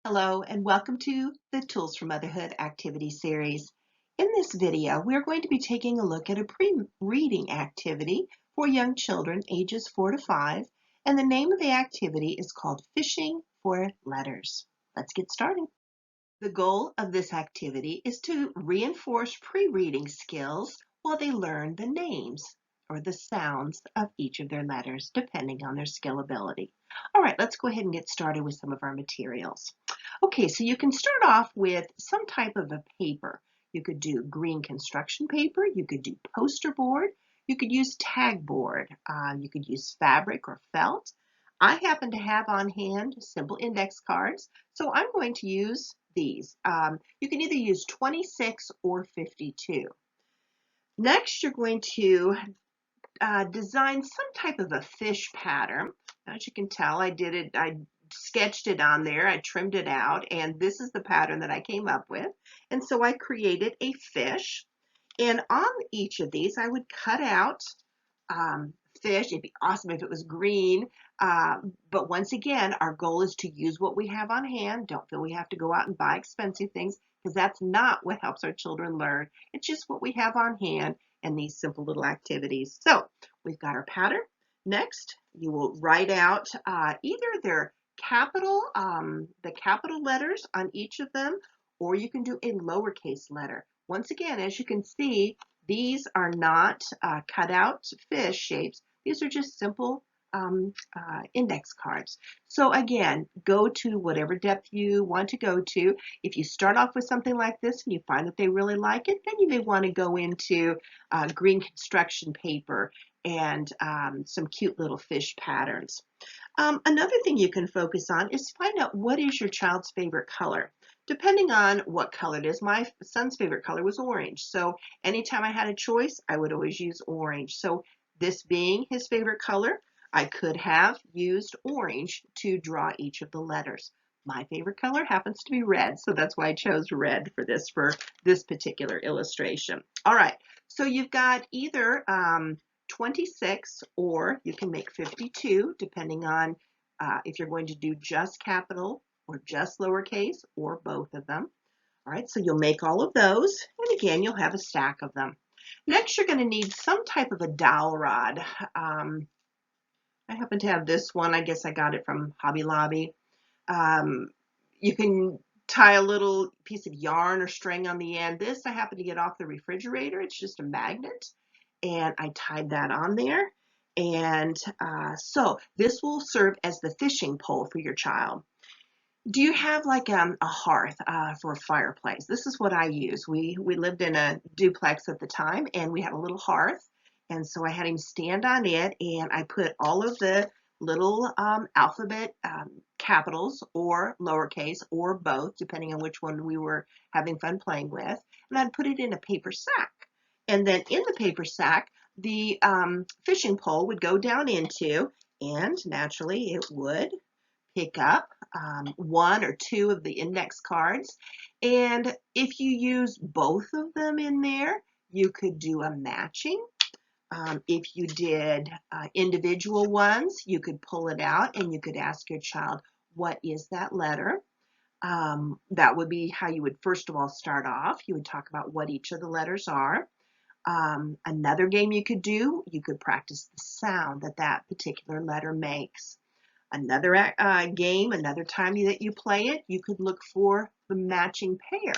Hello and welcome to the Tools for Motherhood activity series. In this video, we're going to be taking a look at a pre-reading activity for young children ages 4 to 5, and the name of the activity is called Fishing for Letters. Let's get started. The goal of this activity is to reinforce pre-reading skills while they learn the names or the sounds of each of their letters, depending on their skill ability. All right, let's go ahead and get started with some of our materials. Okay, so you can start off with some type of a paper. You could do green construction paper, you could do poster board, you could use tag board, you could use fabric or felt. I happen to have on hand simple index cards, so I'm going to use these. You can either use 26 or 52. Next, you're going to design some type of a fish pattern. As you can tell, I sketched it on there, I trimmed it out, and this is the pattern that I came up with. And so I created a fish, and on each of these I would cut out fish. It'd be awesome if it was green, but once again, our goal is to use what we have on hand. Don't feel we have to go out and buy expensive things, because that's not what helps our children learn. It's just what we have on hand and these simple little activities. So we've got our pattern. Next, you will write out either their capital, the capital letters on each of them, or you can do a lowercase letter. Once again, as you can see, these are not cut out fish shapes. These are just simple index cards. So again, go to whatever depth you want to go to. If you start off with something like this and you find that they really like it, then you may want to go into green construction paper and some cute little fish patterns. Another thing you can focus on is find out what is your child's favorite color. Depending on what color it is, my son's favorite color was orange. So anytime I had a choice, I would always use orange. So this being his favorite color, I could have used orange to draw each of the letters. My favorite color happens to be red, so that's why I chose red for this particular illustration. All right, so you've got either 26, or you can make 52, depending on if you're going to do just capital or just lowercase or both of them. All right, so you'll make all of those, and again, you'll have a stack of them. Next, you're going to need some type of a dowel rod. I happen to have this one. I guess I got it from Hobby Lobby. Um, you can tie a little piece of yarn or string on the end. This I happen to get off the refrigerator. It's just a magnet, and I tied that on there. And so this will serve as the fishing pole for your child. Do you have like a hearth for a fireplace? This is what I use. We lived in a duplex at the time, and we had a little hearth, and so I had him stand on it, and I put all of the little alphabet capitals or lowercase or both, depending on which one we were having fun playing with, and I'd put it in a paper sack. And then in the paper sack, the fishing pole would go down into, and naturally it would pick up one or two of the index cards. And if you use both of them in there, you could do a matching. If you did individual ones, you could pull it out and you could ask your child, what is that letter? That would be how you would first of all start off. You would talk about what each of the letters are. Another game you could do, you could practice the sound that that particular letter makes. Another game, another time that you play it, you could look for the matching pair,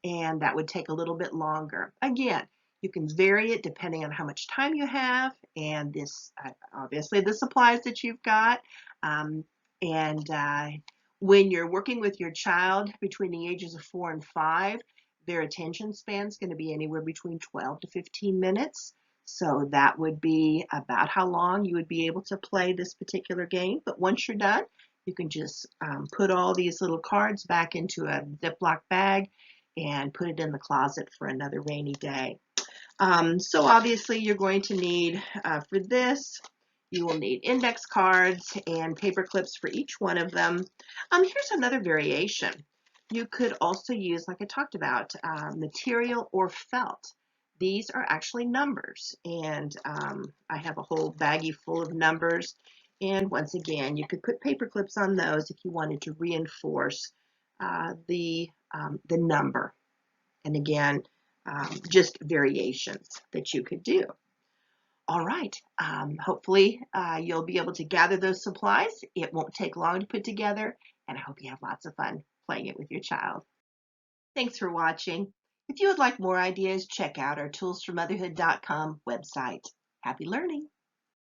and that would take a little bit longer. Again, you can vary it depending on how much time you have, and this obviously the supplies that you've got. And when you're working with your child between the ages of 4 and 5, their attention span is going to be anywhere between 12 to 15 minutes. So that would be about how long you would be able to play this particular game. But once you're done, you can just put all these little cards back into a Ziploc bag and put it in the closet for another rainy day. So obviously you're going to need, for this, you will need index cards and paper clips for each one of them. Here's another variation. You could also use, like I talked about, material or felt. These are actually numbers, and I have a whole baggie full of numbers. And once again, you could put paper clips on those if you wanted to reinforce the number. And again, just variations that you could do. All right, hopefully you'll be able to gather those supplies. It won't take long to put together, and I hope you have lots of fun playing it with your child. Thanks for watching. If you would like more ideas, check out our toolsformotherhood.com website. Happy learning!